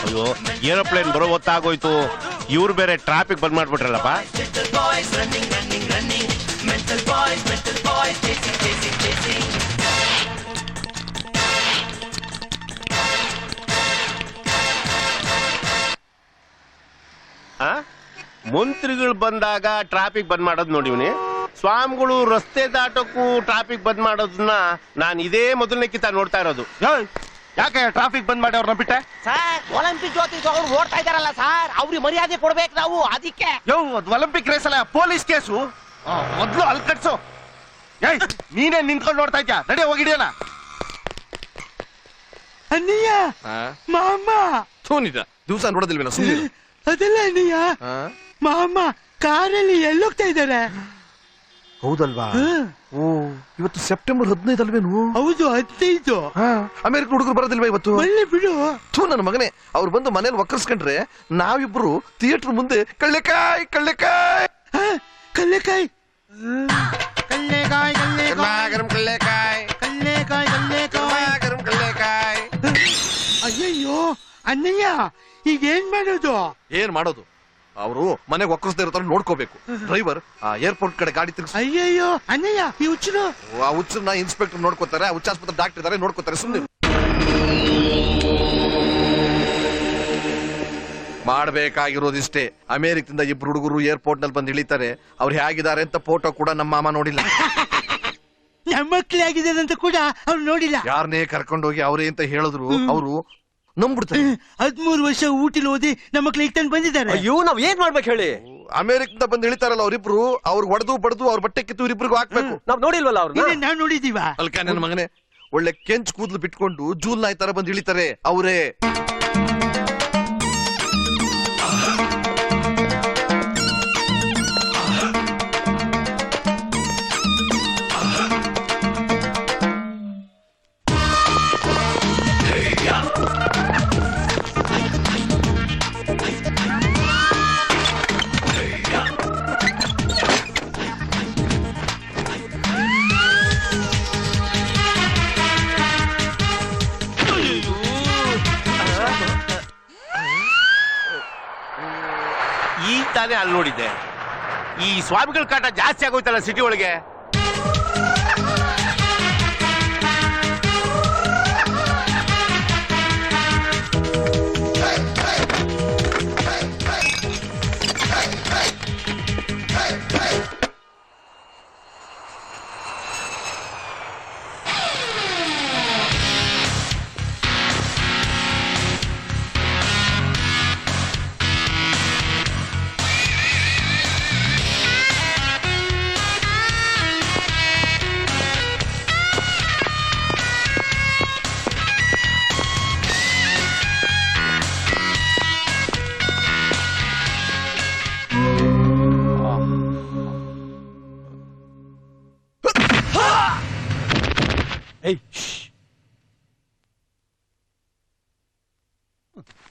ಅಯ್ಯೋ ಏರೋಪ್ಲೇನ್ ಬರೋ ಹೊತ್ತಾಗೋಯ್ತು. ಇವ್ರು ಬೇರೆ ಟ್ರಾಫಿಕ್ ಬಂದ್ ಮಾಡ್ಬಿಟ್ರಲ್ಲಪ್ಪ. ಮಂತ್ರಿಗಳು ಬಂದಾಗ ಟ್ರಾಫಿಕ್ ಬಂದ್ ಮಾಡೋದು ನೋಡಿವ್ನಿ. ಸ್ವಾಮಿಗಳು ರಸ್ತೆ ದಾಟಕ್ಕೂ ಟ್ರಾಫಿಕ್ ಬಂದ್ ಮಾಡೋದನ್ನ ನಾನು ಇದೇ ಮೊದಲನೇಕಿತ ನೋಡ್ತಾ ಇರೋದು. ಯಾಕೆ ಟ್ರಾಫಿಕ್ ಬಂದ್ ಮಾಡಿ ಅವ್ರನ್ನ ಬಿಟ್ಟೆ? ಸರ್ ಒಲಿಂಪಿಕ್ ಜ್ಯೋತಿ ಅವ್ರು ಓಡ್ತಾ ಇದಾರಲ್ಲ ಸರ್, ಅವ್ರಿಗೆ ಮರ್ಯಾದೆ ಕೊಡ್ಬೇಕು ನಾವು, ಅದಕ್ಕೆ. ಒಲಿಂಪಿಕ್ ರೇಸ್ ಅಲ್ಲ, ಪೊಲೀಸ್ ಕೇಸು. ಮೊದ್ಲು ಅಲ್ಲಿ ಕಟ್ಸು. ನೀನೇ ನಿಂತ್ಕೊಂಡು ನೋಡ್ತಾ ಇದ್ಯಾ? ನಡಿ ಹೋಗಿಡಿಯಲ್ಲ. ಅಣ್ಣಯ್ಯ ಮಾಮ ಸೋನಿದ ದಿವಸ ನೋಡೋದಿಲ್ವೇನೋ ಸುಮ್ಮನೆ. ಅದಲ್ಲ ಅಣ್ಣಯ್ಯ, ಮಾಮ ಕಾರಲ್ಲಿ ಎಲ್ಲೋಗ್ತಾ ಇದ್ದಾರೆ? ಹೌದಲ್ವಾ? ಓ ಇವತ್ತು ಸೆಪ್ಟೆಂಬರ್ 15 ಅಲ್ವೇನು? ಹೌದು 15. ಅಮೆರಿಕ ಹುಡುಗರು ಬರೋದಿಲ್ವಾ ಇವತ್ತು? ಒಳ್ಳೆ ಬಿಡು. ನನ್ನ ಮಗನೇ, ಅವ್ರು ಬಂದು ಮನೇಲಿ ಒಕ್ಕರ್ಸ್ಕೊಂಡ್ರೆ ನಾವಿಬ್ರು ಥಿಯೇಟರ್ ಮುಂದೆ ಕಳ್ಳೆಕಾಯ್ ಕಳ್ಳೆಕಾಯ್ ಕಲ್ಲೆಕಾಯಿ ಕಲ್ಲೆಕಾಯಿ ಅಯ್ಯಯ್ಯೋ ಅಣ್ಣಯ್ಯ, ಈಗ ಏನ್ ಮಾಡೋದು? ಏನ್ ಮಾಡೋದು? ಅವರು ಮನೆಗೆ ಒಕ್ಕರ್ಸ್ದೇ ಇರೋ ನೋಡ್ಕೋಬೇಕು. ಡ್ರೈವರ್ ಏರ್ಪೋರ್ಟ್ ಕಡೆ ಗಾಡಿ ತಿರ್ಗಿಸ್. ಅಯ್ಯಯ್ಯೋ ಅಣ್ಣಯ್ಯ, ಈ ಹುಚ್ಚರು. ಆ ಹುಚ್ಚರನ್ನ ಇನ್ಸ್ಪೆಕ್ಟರ್ ನೋಡ್ಕೋತಾರೆ, ಹುಚ್ಚಾಸ್ಪತ್ರೆ ಡಾಕ್ಟರ್ ಇದಾರೆ ನೋಡ್ಕೋತಾರೆ. ಸುಮ್ಮನೆ ಮಾಡ್ಬೇಕಾಗಿರೋದಿಷ್ಟೇ. ಅಮೆರಿಕದಿಂದ ಇಬ್ರು ಹುಡುಗರು ಏರ್ಪೋರ್ಟ್ ನಲ್ಲಿ ಬಂದು ಇಳಿತಾರೆ. ಅವ್ರು ಹೇಗಿದ್ದಾರೆ ಅಂತ ಫೋಟೋ ಕೂಡ ನಮ್ಮ ಮಾಮ ನೋಡಿಲ್ಲ. ನಮ್ಮ ಮಕ್ಳು ಆಗಿದ್ದಾರೆ ಅಂತ ಕೂಡ ಅವ್ರು ನೋಡಿಲ್ಲ. ಯಾರನ್ನೇ ಕರ್ಕೊಂಡೋಗಿ ಅವರೇ ಅಂತ ಹೇಳಿದ್ರು ಅವರು ನಂಬಿಡ್ತಾರೆ. 13 ವರ್ಷ ಊಟಿಲ್ ಓದಿ ನಮ್ಮ ಮಕ್ಳು ಈಗ ತಂದು ಬಂದಿದ್ದಾರೆ. ಅಯ್ಯೋ ನಾವ್ ಏನ್ ಮಾಡ್ಬೇಕು ಹೇಳಿ? ಅಮೆರಿಕದಿಂದ ಬಂದು ಇಳಿತಾರಲ್ಲ ಅವರಿಬ್ರು, ಅವ್ರು ಹೊಡೆದು ಬಡ್ದು ಅವ್ರ ಬಟ್ಟೆ ಕಿತ್ತು ಇವ್ರಿಬ್ರಿಗೂ ಹಾಕ್ಬೇಕು. ನಾವ್ ನೋಡಿಲ್ವಲ್ಲ ಅವ್ರನ್ನ? ನಾವ್ ನೋಡಿದೀವ. ಅಲ್ಕ ನನ್ನ ಮಗನೇ, ಒಳ್ಳೆ ಕೆಂಚ್ ಕೂದ್ಲು ಬಿಟ್ಕೊಂಡು ಜೂಲ್ ನಾಯಿ ತರ ಬಂದು ಇಳಿತಾರೆ ಅವರೇ. ಈಗ ತಾನೇ ಅಲ್ಲಿ ನೋಡಿದ್ದೆ. ಈ ಸ್ವಾಮಿಗಳ ಕಾಟ ಜಾಸ್ತಿ ಆಗೋಯ್ತಲ್ಲ ಸಿಟಿ ಒಳಗೆ.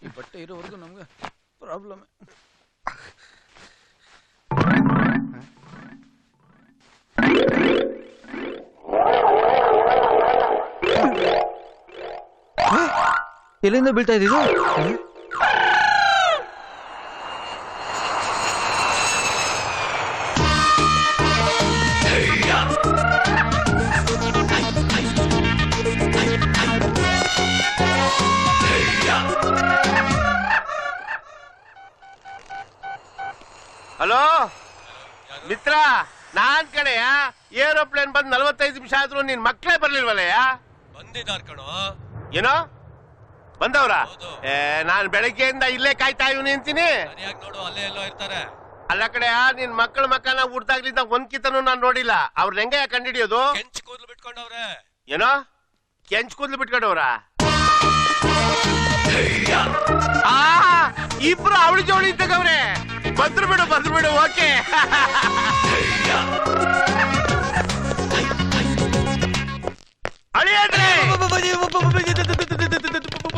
ಈ ಬಟ್ಟೆ ಇರೋವರೆಗೂ ನಮ್ಗೆ ಪ್ರಾಬ್ಲಮ್. ಎಲ್ಲಿಂದ ಬೀಳ್ತಾ ಇದ್ದೀವಿ? ಹಲೋ ಮಿತ್ರ, ನಾನ್ ಕಡೆಯ ಏರೋಪ್ಲೇನ್ ಬಂದ್ 45 ನಿಮಿಷ ಆದ್ರೂ ನಿನ್ ಮಕ್ಳೇ ಬರ್ಲಿಲ್ವಲ್ಲಯ್ಯ? ಬಂದಿದ್ದಾರ್ ಕಣೋ. ಏನೋ ಬಂದವ್ರ? ನಾನ್ ಬೆಳಗ್ಗೆಯಿಂದ ಇಲ್ಲೇ ಕಾಯ್ತಾ ಇವನಿ ಅಂತೀನಿ. ನೋಡು ಅಲ್ಲೇ ಎಲ್ಲೋ ಇರ್ತಾರೆ. ಅಲ್ಲ ಕಡೆಯ, ನಿನ್ ಮಕ್ಕಳ ಮಕ್ಕಳನ್ನ ಹುಡ್ದಾಗ್ಲಿಂದ ಒಂದ್ ಕಿತನು ನಾನ್ ನೋಡಿಲ್ಲ. ಅವ್ರ ಹೆಂಗೆ ಕಂಡಿಡಿಯೋದು? ಕೆಂಚ್ ಕೂದ್ಲು ಬಿಟ್ಕೊಂಡವ್ರೆ. ಏನೋ ಕೆಂಚ್ ಕೂದ್ಲು ಬಿಟ್ಕೊಂಡವ್ರ? ಇಬ್ರು ಅವಳಿ ಜೋಳಿ ಇದ್ದವ್ರೆ. ಬಂದ್ರು ಬಿಡು ಓಕೆ.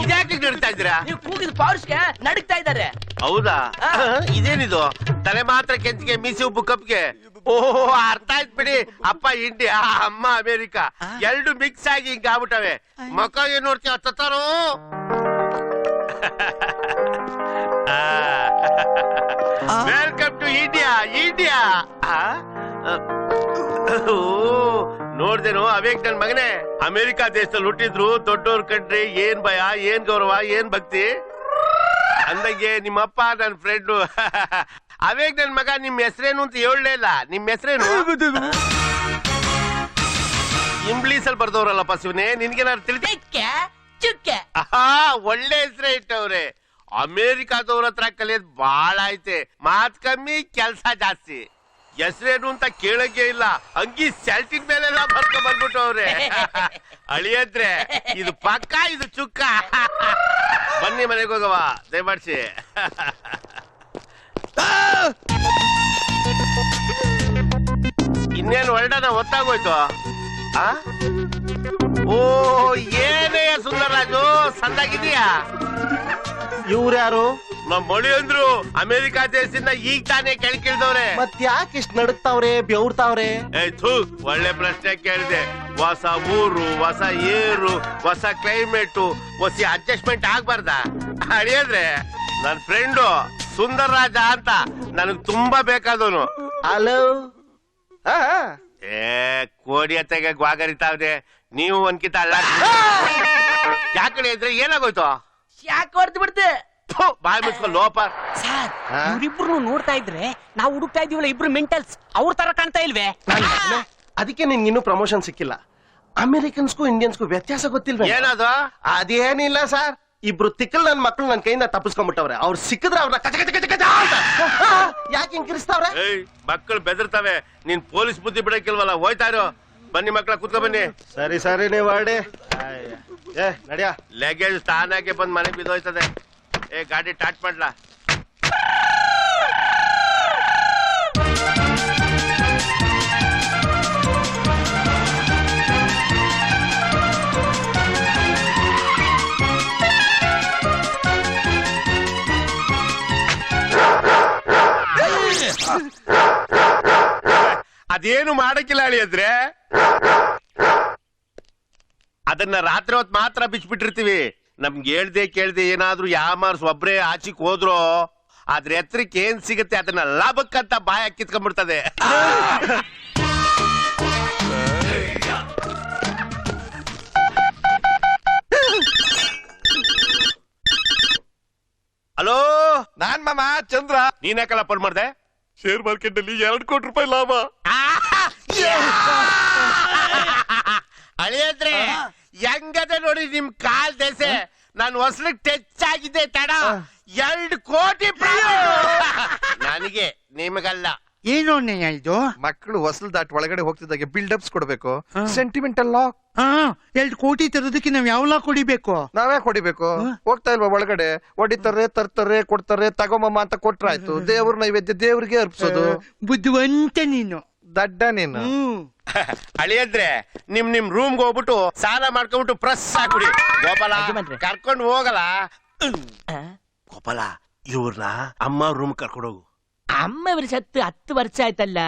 ಇದ್ಯಾಕೆ ನಡ್ತಾ ಇದ್ದೀರಾ? ನೀವು ಕೂಗಿದ ಪೌರ್ಸ್ಗೆ ನಡುಗ್ತಾ ಇದ್ದಾರೆ. ಹೌದಾ? ಇದೇನಿದು? ತಲೆ ಮಾತ್ರ ಕೆಂಚಿಗೆ, ಮೀಸೆ ಉಬ್ಬು ಕಪ್ಗೆ. ಓಹೋ, ಅರ್ಥ ಆಯ್ತು ಬಿಡಿ. ಅಪ್ಪ ಇಂಡಿಯಾ, ಅಮ್ಮ ಅಮೆರಿಕ, ಎರಡು ಮಿಕ್ಸ್ ಆಗಿ ಹಿಂಗ ಆಗ್ಬಿಟ್ಟವೆ. ಮಕ್ಕ ಏನ್ ನೋಡ್ತೀಯ ತತ್ತಾರೋ? ನೋಡ್ದೇನು ಅವೇಕ್ ನನ್ ಮಗನೇ, ಅಮೆರಿಕಾ ದೇಶದಲ್ಲಿ ಹುಟ್ಟಿದ್ರು ದೊಡ್ಡವ್ರ ಕಂಡ್ರೆ ಏನ್ ಭಯ, ಏನ್ ಗೌರವ, ಏನ್ ಭಕ್ತಿ. ಅಂದಂಗೆ ನಿಮ್ಮಪ್ಪ ನನ್ ಫ್ರೆಂಡು ಅವೇಕ್ ನನ್ ಮಗ. ನಿಮ್ ಹೆಸರೇನು ಅಂತ ಹೇಳಲೇ ಇಲ್ಲ. ನಿಮ್ ಹೆಸರೇನು? ಇಂಗ್ಲೀಷ್ ಅಲ್ಲಿ ಬರ್ದವ್ರಲ್ಲಪ್ಪ ಶಿವನೇ, ನಿನ್ಗೇನಾದ್ರು ತಿಳಿದ? ಒಳ್ಳೆ ಹೆಸರೇ ಇಟ್ಟವ್ರೆ. ಅಮೇರಿಕಾದವ್ರ ಹತ್ರ ಕಲಿಯೋದ್ ಬಾಳ ಐತೆ, ಮಾತ್ ಕಮ್ಮಿ ಕೆಲ್ಸ ಜಾಸ್ತಿ. ಹೆಸರೇನು ಅಂತ ಕೇಳಂಗೆ ಇಲ್ಲ, ಅಂಗಿ ಸೆಲ್ಟಿನ ಮೇಲೆಲ್ಲ ಬರ್ಕೊಂಡ್ ಬಂದ್ಬಿಟ್ಟವ್ರೆ. ಅಳಿಯದ್ರೆ ಇದು ಪಕ್ಕ, ಇದು ಚುಕ್ಕ. ಬನ್ನಿ ಮನೆಗೆ ಹೋಗವ, ದಯಮಾಡ್ಸಿ. ಇನ್ನೇನು ಹೊರಡನ ಹೊತ್ತಾಗೋಯ್ತು. ಓ ಏನೇ ಸುಂದರರಾಜು, ಸಂದಾಗಿದೀಯಾ? ಇವ್ರ್ಯಾರು? ನಮ್ ಮಳಿ ಅಂದ್ರು ಅಮೆರಿಕಾ ದೇಶದಿಂದ ಈಗ ತಾನೇ ಕೆಳಕಿಳ್ದವ್ರೆ. ಮತ್ ಯಾಕೆ ಇಷ್ಟ ನಡುಕ್ತಾವ್ರೆ, ಬೆವ್ರ್ತಾವ್ರೆ? ಒಳ್ಳೆ ಪ್ರಶ್ನೆ ಕೇಳಿದೆ. ಹೊಸ ಊರು, ಹೊಸ ಏರು, ಹೊಸ ಕ್ಲೈಮೇಟ್, ಹೊಸ ಅಡ್ಜಸ್ಟ್ಮೆಂಟ್ ಆಗ್ಬಾರ್ದ? ಅಳಿಯದ್ರೆ ನನ್ ಫ್ರೆಂಡು ಸುಂದರ್ ರಾಜ ಅಂತ ನನಗ್ ತುಂಬಾ ಬೇಕಾದವನು. ಹಲೋ. ಕೋಡಿ ಹತ್ತಗೆ ಗ್ವಾಗರಿತಾವ್ರೆ. ನೀವು ಒಂದ್ಕಿತ ಅಲ್ಲ ಯಾಕಡೆ ಇದ್ರೆ ಏನಾಗೋಯ್ತು? ಯಾಕೆ ಹೊಡೆದು ಬಿಡ್ತೆ? ಬಾಯ್ ಮುಚ್ಕೊಂಡು ಲೋಪ. ಸರ್, ಇವ್ರಿಬ್ರು ನೋಡ್ತಾ ಇದ್ರೆ ನಾವು ಹುಡುಕ್ತಾ ಇದೀವಲ್ಲ ಇಬ್ರು ಮೆಂಟಲ್ಸ್, ಅವ್ರ ತರ ಕಾಣ್ತಾ ಇಲ್ವೇ? ಅದಕ್ಕೆ ನಿನ್ಗೆ ಇನ್ನೂ ಪ್ರಮೋಷನ್ ಸಿಕ್ಕಿಲ್ಲ. ಅಮೆರಿಕನ್ಸ್ಗೂ ಇಂಡಿಯನ್ಸ್ಗೂ ವ್ಯತ್ಯಾಸ ಗೊತ್ತಿಲ್ವೇ? ಏನದು? ಅದೇನಿಲ್ಲ ಸರ್, ಇಬ್ರು ತಿಕ್ಕಲ್ ನನ್ ಮಕ್ಳು ನನ್ ಕೈಯಿಂದ ತಪ್ಪಿಸ್ಕೊಂಡ್ಬಿಟ್ಟವ್ರೆ. ಅವ್ರು ಸಿಕ್ಕಿದ್ರೆ ಅವ್ರನ್ನ ಕಚ ಕಚ ಕಚ ಕಚ ಅಂತ ಯಾಕೆ ಹಿಂಕಿರಿಸ್ತಾವ್ರೆ? ಮಕ್ಕಳು ಬೆದರ್ತವೆ. ನೀನ್ ಪೊಲೀಸ್ ಬುದ್ಧಿ ಬಿಡಕ್ಕಿಲ್ವಲ್ಲ, ಹೋಯ್ತಾರು. ಬನ್ನಿ ಮಕ್ಕಳ ಕೂತ್ಕೊ ಬನ್ನಿ. ಸರಿ ಸರಿ ನೀವು ಆಡಿ. ನಡಿಯ. ಲಗೇಜ್ ತಾನಾಗೆ ಬಂದ್ ಮನೆಗೆ ಬಿದ್ದೋಯ್ತದೆ. ಗಾಡಿ ಟಾಟ್ ಮಾಡ್ಲಾ? ಅದೇನು ಮಾಡಕ್ಕಿಲ್ಲ ಅಳಿಯದ್ರೆ. ಅದನ್ನ ರಾತ್ರಿ ಹೊತ್ತು ಮಾತ್ರ ಬಿಚ್ಬಿಟ್ಟಿರ್ತೀವಿ. ನಮ್ಗೆ ಹೇಳ್ದೆ ಕೇಳ್ದೆ ಏನಾದ್ರೂ ಯಾಮಾರ್ಸ್ ಒಬ್ರೇ ಆಚಿಕ್ ಹೋದ್ರು ಅದ್ರ ಎತ್ತರಕ್ಕೆ ಏನ್ ಸಿಗುತ್ತೆ ಅದನ್ನ ಲಾಭಕ್ಕಂತ ಬಾಯ ಕಿತ್ಕೊಂಡ್ಬಿಡ್ತದೆ. ಹಲೋ, ನಾನ್ ಮಾಮ ಚಂದ್ರ. ನೀನ್ ಯಾಕಲ್ಲ ಫೋನ್ ಮಾಡ್ದೆ? ಶೇರ್ ಮಾರ್ಕೆಟ್ ಅಲ್ಲಿ 2 ಕೋಟಿ ರೂಪಾಯಿ ಲಾಭ. ಅಳಿಯದ್ರೆ ಹೆಂಗದೆ ನೋಡಿ ನಿಮ್ ಕಾಲ್ ದೆಸೆ. ನಾನು ಹೊಸಲಿಗೆ ಟಚ್ ಆಗಿದೆ ತಡ. 2 ಕೋಟಿ ನನಗೆ, ನಿಮಗಲ್ಲ. ಏನು ಅಣ್ಣಯ್ಯ ಇದು? ಮಕ್ಕಳು ಹೊಸಲ್ ದಾಟ್ ಒಳಗಡೆ ಹೋಗ್ತಿದ್ದಾಗೆ ಬಿಲ್ಡಪ್ಸ್ ಕೊಡ್ಬೇಕು. Sentimental lock. 2 ಕೋಟಿ ತರೋದಕ್ಕೆ ನಾವ್ ಯಾವಲ್ಲ ಕೊಡಿಬೇಕು? ನಾವೇ ಹೊಡಿಬೇಕು. ಹೋಗ್ತಾ ಇಲ್ವಾ ಒಳಗಡೆ? ಹೊಡಿತಾರೆ, ತರ್ತಾರೆ, ಕೊಡ್ತಾರೆ. ತಗೊಂಬಮ್ಮ ಅಂತ ಕೊಟ್ರಾಯ್ತು. ದೇವ್ರ ನೈವೇದ್ಯ ದೇವ್ರಿಗೆ ಅರ್ಪಿಸೋದು. ಬುದ್ಧಿವಂತ ನೀನು. ದಡ್ಡ ನೀನು. ಅಳಿಯದ್ರೆ ನಿಮ್ ರೂಮ್ಗೆ ಹೋಗ್ಬಿಟ್ಟು ಸ್ನಾನ ಮಾಡ್ಕೊಂಡ್ಬಿಟ್ಟು ಪ್ರೆಸ್ ಹಾಕ್ಬಿಡಿ. ಗೋಪಾಲ ಕರ್ಕೊಂಡು ಹೋಗಲ್ಲ. ಗೋಪಾಲ, ಇವ್ರನ್ನ ಅಮ್ಮ ರೂಮ್ ಕರ್ಕೊಂಡು ಹೋಗು. ಅಮ್ಮ ಇವ್ರ ಸತ್ತು 10 ವರ್ಷ ಆಯ್ತಲ್ಲ.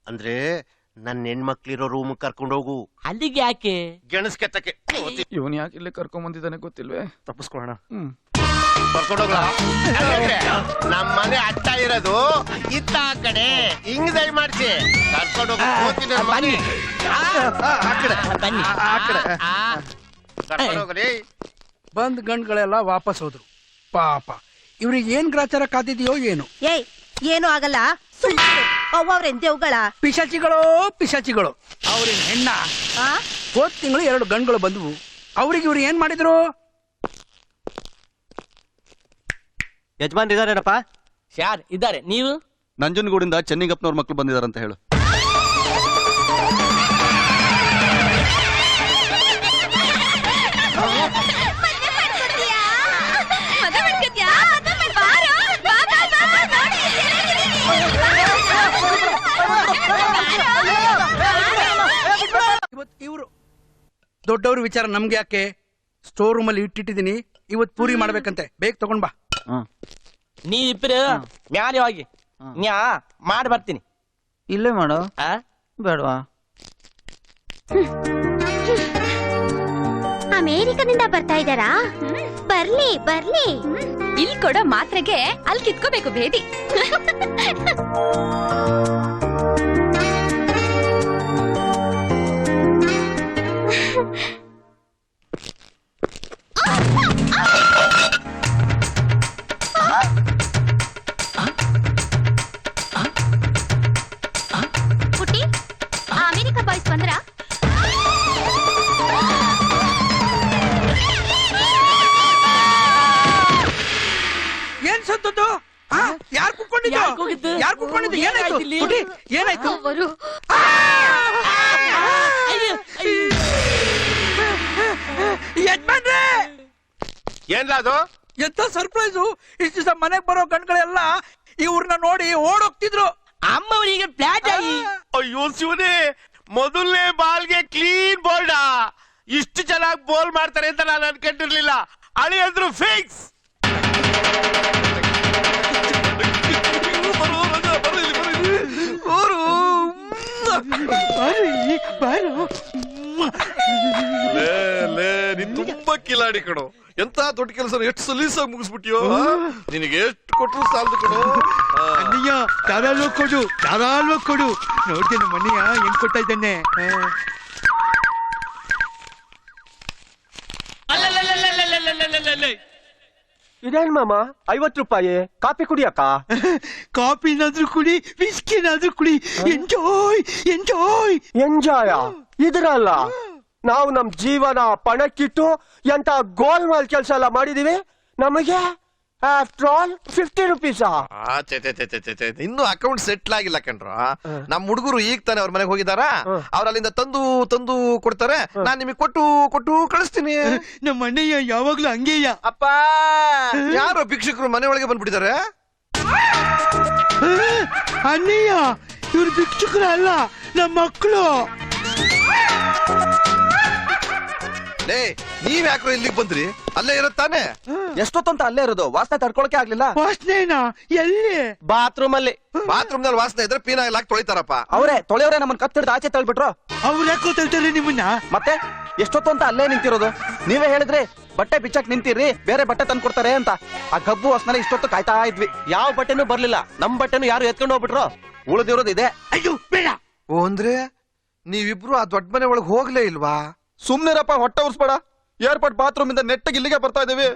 ಅಂದ್ರೆ ನನ್ನ ಹೆಣ್ಮಕ್ಳಿರೋ ರೂಮ್ ಕರ್ಕೊಂಡು ಹೋಗು. ಅಲ್ಲಿಗೆ ಯಾಕೆ? ಗೆಣಸ್ ಕೆತ್ತಕ್ಕೆ. ಇವನ್ ಯಾಕೆ ಇಲ್ಲಿ ಕರ್ಕೊಂಡ್ ಬಂದಿದ್ದಾನೆ ಗೊತ್ತಿಲ್ವೇ? ತಪ್ಪಿಸ್ಕೊಳ್ಳೋಣ. ಕರ್ಕೊಂಡು ಹೋಗಲ್ಲ. ನಮ್ಮ ಮನೆ ಅಟ್ಟ ಇರೋದು ಇತ್ತ ಆ ಕಡೆ. ಹಿಂಗ್ ದಯ ಮಾಡ್ಸಿ ಕರ್ಕೊಂಡು ಹೋಗಿ ಬನ್ನಿ. ಕರ್ಕೊಂಡು ಹೋಗ್ರಿ. ಬಂದ್ ಗಂಡ್ಗಳೆಲ್ಲ ವಾಪಸ್ ಹೋದ್ರು. ಪಾಪ ಇವ್ರಿಗೆ ಏನ್ ಗ್ರಾಚಾರ ಕಾದಿದೆಯೋ ಏನು. ಏಯ್, ಏನು ಆಗಲ್ಲ, ಅವ್ರೆಂದೇವುಗಳ ಪಿಶಾಚಿಗಳು ಅವ್ರಿನ ಹೆಣ್ಣ. ಹೋದ್ ತಿಂಗಳು 2 ಗಂಡ್ಗಳು ಬಂದ್ವು. ಅವ್ರಿಗೆ ಇವ್ರು ಏನ್ ಮಾಡಿದ್ರು? ಯಜಮಾನ್ ಇದಾರೇನಪ್ಪ? ಯಾರ್ ಇದ್ದಾರೆ? ನೀವು? ನಂಜನಗೂಡಿಂದ ಚೆನ್ನಿಗಪ್ಪನವ್ರ ಮಕ್ಳು ಬಂದಿದಾರಂತ ಹೇಳು. ಇವ್ರು ದೊಡ್ಡವ್ರ ವಿಚಾರ ನಮ್ಗೆ ಯಾಕೆ? ಸ್ಟೋರ್ ರೂಮ್ ಅಲ್ಲಿ ಇಟ್ಟಿದ್ದೀನಿ. ಇವತ್ ಪೂರಿ ಮಾಡ್ಬೇಕಂತೆ, ಬೇಗ ತಗೊಂಡ್ ಬಾ. ನೀವಿಬ್ರು ಮ್ಯಾಲೆ ಹೋಗಿ ನ್ಯಾ ಮಾಡಿ ಬರ್ತೀನಿ. ಇಲ್ಲೇ ಮಾಡು. ಬೇಡವಾ? ಅಮೇರಿಕದಿಂದ ಬರ್ತಾ ಇದ್ದಾರಾ? ಬರ್ಲಿ ಬರ್ಲಿ. ಇಲ್ಲಿ ಕೊಡೋ ಮಾತ್ರೆಗೆ ಅಲ್ಲಿ ಕಿತ್ಕೋಬೇಕು ಭೇದಿ. ಪುಟ್ಟಿ, ಆ ಅಮೆರಿಕ ಬಾಯ್ಸ್ ಬಂದ್ರ? ಏನ್ ಸತ್ತದ್ದು? ಯಾರು ಕುತ್ಕೊಂಡಿದ್ದು? ಯಾರು ಕುತ್ಕೊಂಡಿದ್ದು? ಏನಾಯ್ತು ಪುಟಿ? ಏನಾಯ್ತು? ಅವರು ಯಜಮಾನ್ರೆ, ಏನ್ಲ ಅದು? ಎಂತ ಸರ್ಪ್ರೈಸು! ಇಷ್ಟು ದಿವಸ ಮನೆಗ್ ಬರೋ ಗಂಡ್ಗಳೆಲ್ಲ ಇವ್ರನ್ನ ನೋಡಿ ಓಡೋಗ್ತಿದ್ರು. ಅಮ್ಮ ಅವರಿಗೆ ಫ್ಲಾಟ್ ಆಗಿ ಅಯ್ಯೋ ಶಿವನೇ, ಮೊದಲನೇ ಬಾಲ್ಗೆ ಕ್ಲೀನ್ ಬೋಲ್ಡ. ಇಷ್ಟು ಚೆನ್ನಾಗಿ ಬೋಲ್ ಮಾಡ್ತಾರೆ ಅಂತ ನಾನು ಅನ್ಕೊಂಡಿರ್ಲಿಲ್ಲ. ಅಳಿ ಅಂದ್ರು ಫಿಕ್ಸ್. ನೀನ್ ತುಂಬಾ ಕಿಲಾಡಿ ಕಣೋ. ಎಂತ ದೊಡ್ಡ ಕೆಲಸ ಎಷ್ಟು ಸಲೀಸಾಗಿ ಮುಗಿಸ್ಬಿಟ್ಟಿಯೋ. ನಿನಗೆ ಎಷ್ಟು ಕೊಟ್ಟರು ಸಾಲದು ಕಣೋ. ಅಣ್ಣಯ್ಯ ಧಾರಾಳ ಕೊಡು, ಧಾರಾಳ ಕೊಡು. ನೋಡ್ದೆ ನಮ್ಮ ಅಣ್ಣಯ್ಯ ಹೆಂಗ್ ಕೊಡ್ತಾ ಇದ್ದಾನೆ. ಇದೇನ್ ಮಾಮ 50 ರೂಪಾಯಿ ಕಾಫಿ ಕುಡಿಯಕ್ಕ? ಕಾಫಿನಾದ್ರೂ ಕುಡಿ, ವಿಸ್ಕಿನಾದ್ರೂ ಕುಡಿ. ಎಂಜಾಯ್ ಎಂಜಾಯ್ ಎಂಜಾಯ ಇದ್ರಲ್ಲ. ನಾವು ನಮ್ ಜೀವನ ಪಣಕ್ಕಿಟ್ಟು ಎಂತ ಗೋಲ್ಮಾಲ್ ಕೆಲಸ ಎಲ್ಲ ಮಾಡಿದೀವಿ. ನಮಗೆ ಆಫ್ಟರ್ ಆಲ್ 50 ರೂಪೀಸಾ? ಇನ್ನು ಅಕೌಂಟ್ ಸೆಟ್ಲ್ ಆಗಿಲ್ಲ ಕಣ್ರ. ನಮ್ ಹುಡುಗರು ಈಗ ತಾನೆ ಅವ್ರ ಮನೆಗೆ ಹೋಗಿದಾರ. ಅವ್ರ ಅಲ್ಲಿಂದ ತಂದು ತಂದು ಕೊಡ್ತಾರೆ. ನಾನ್ ನಿಮಗೆ ಕೊಟ್ಟು ಕೊಟ್ಟು ಕಳಿಸ್ತೀನಿ. ನಮ್ಮ ಅಣ್ಣಯ್ಯ ಯಾವಾಗ್ಲೂ ಹಂಗೇಯ. ಅಪ್ಪ, ಯಾರೋ ಭಿಕ್ಷುಕರು ಮನೆ ಒಳಗೆ ಬಂದ್ಬಿಟ್ಟಿದ್ದಾರೆ. ಅಣ್ಣಯ್ಯ ಇವ್ರು ಭಿಕ್ಷುಕರ ಅಲ್ಲ, ನಮ್ಮ ಮಕ್ಕಳು. ಲೇ, ನೀವ್ ಯಾಕ್ರೋ ಇಲ್ಲಿಗೆ ಬಂದ್ರಿ? ಅಲ್ಲೇ ಇರತ್ತಾನೆ. ಎಷ್ಟೊತ್ತಂತ ಅಲ್ಲೇ ಇರೋದು, ವಾಸನೆ ತಡ್ಕೊಳಕ್ಕೆ ಆಗ್ಲಿಲ್ಲ. ವಾಸನೆನಾ? ಎಲ್ಲಿ? ಬಾತ್ರೂಮ್ ಅಲ್ಲಿ. ಬಾತ್ರೂಮ್ ನಲ್ಲಿ ವಾಸನೆ ಇದ್ರೆ ಪೀನಾಯಿಲ್ ಹಾಕಿ ತೊಳಿತಾರಪ್ಪ. ಅವರೇ ತೊಳೆಯವರೇ ನಮ್ಮನ್ನ ಕತ್ತಿಡ್ದು ಆಚೆ ತಳ್ಬಿಟ್ರು. ಅವ್ರು ಯಾಕೋ ತಳ್ತಾರೆ ನಿಮ್ಮನ್ನ? ಮತ್ತೆ ಎಷ್ಟೊತ್ತು ಅಂತ ಅಲ್ಲೇ ನಿಂತಿರೋದು? ನೀವೇ ಹೇಳಿದ್ರಿ ಬಟ್ಟೆ ಬಿಚ್ಚಕ್ ನಿಂತಿರ್ರಿ, ಬೇರೆ ಬಟ್ಟೆ ತಂದು ಕೊಡ್ತಾರೆ ಅಂತ. ಆ ಗಬ್ಬು ವಾಸನೆ ಇಷ್ಟೊತ್ತು ಕಾಯ್ತಾ ಇದ್ವಿ. ಯಾವ ಬಟ್ಟೆನೂ ಬರ್ಲಿಲ್ಲ. ನಮ್ ಬಟ್ಟೆನು ಯಾರು ಎತ್ಕೊಂಡು ಹೋಗ್ಬಿಟ್ರು. ಉಳಿದಿರೋದು ಇದೆ. ಅಯ್ಯೋ ಬೇಡ. ಓ ಅಂದ್ರೆ ನೀವಿಬ್ರು ಆ ದೊಡ್ಡ ಮನೆ ಒಳಗೆ ಹೋಗ್ಲೇ ಇಲ್ವಾ? ಸುಮ್ನಿರಪ್ಪ, ಹೊಟ್ಟೆ ಉರ್ಸ್ಬೇಡ. ಏರ್ಪೋರ್ಟ್ ಬಾತ್ರೂಮ್ ಇಂದ ನೆಟ್ಟಿಗೆ ಇಲ್ಲಿಗೆ ಬರ್ತಾ ಇದೀವಿ.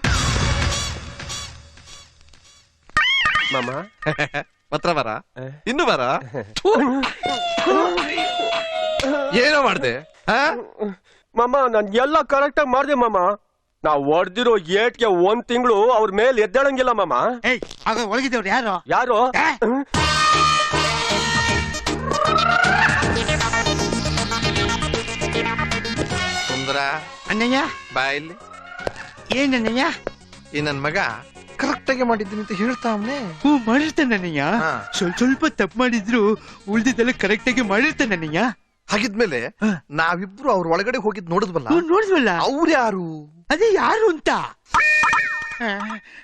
ಮಾಮ ಮಾತ್ರ ಬರ, ಇನ್ನು ಬರ. ಏನೋ ಮಾಡ್ದೆ? ಮಾಮ ನಾನ್ ಎಲ್ಲ ಕರೆಕ್ಟ್ ಆಗಿ ಮಾಡ್ದೆ ಮಾಮ. ನಾವ್ ಹೊಡ್ದಿರೋ ಏಟ್ಗೆ 1 ತಿಂಗಳು ಅವ್ರ ಮೇಲೆ ಎದ್ದೇಳಂಗಿಲ್ಲ ಮಾಮ. ಏಯ್, ಆಗ ಒಳಗಿದ್ದವ್ರು ಯಾರು? ಯಾರು? ಸುಂದರ, ಅಣ್ಣಯ್ಯ ಬಾ ಇಲ್ಲಿ. ಏನಣ್ಣಯ್ಯ? ಈ ನನ್ ಮಗ ಕರೆಕ್ಟ್ ಆಗಿ ಮಾಡಿದ್ದೀನಿ ಅಂತ ಹೇಳ್ತಾ ಅವನೇ. ಹ್ಞೂ ಮಾಡಿರ್ತಾನಣ್ಣಯ್ಯ. ಹಾ. ಸ್ವಲ್ಪ ತಪ್ಪು ಮಾಡಿದ್ರು ಉಳ್ದಿದ್ದೆಲ್ಲ ಕರೆಕ್ಟ್ ಆಗಿ ಮಾಡಿರ್ತಾನಣ್ಣಯ್ಯ. ಹಾಗಿದ್ಮೇಲೆ ನಾವಿಬ್ರು ಅವ್ರ ಒಳಗಡೆ ಹೋಗಿದ್ ನೋಡಿದ್ವಲ್ಲ, ನೋಡಿದ್ವಲ್ಲ, ಅವ್ರು ಯಾರು? ಅದೇ ಯಾರು ಅಂತ.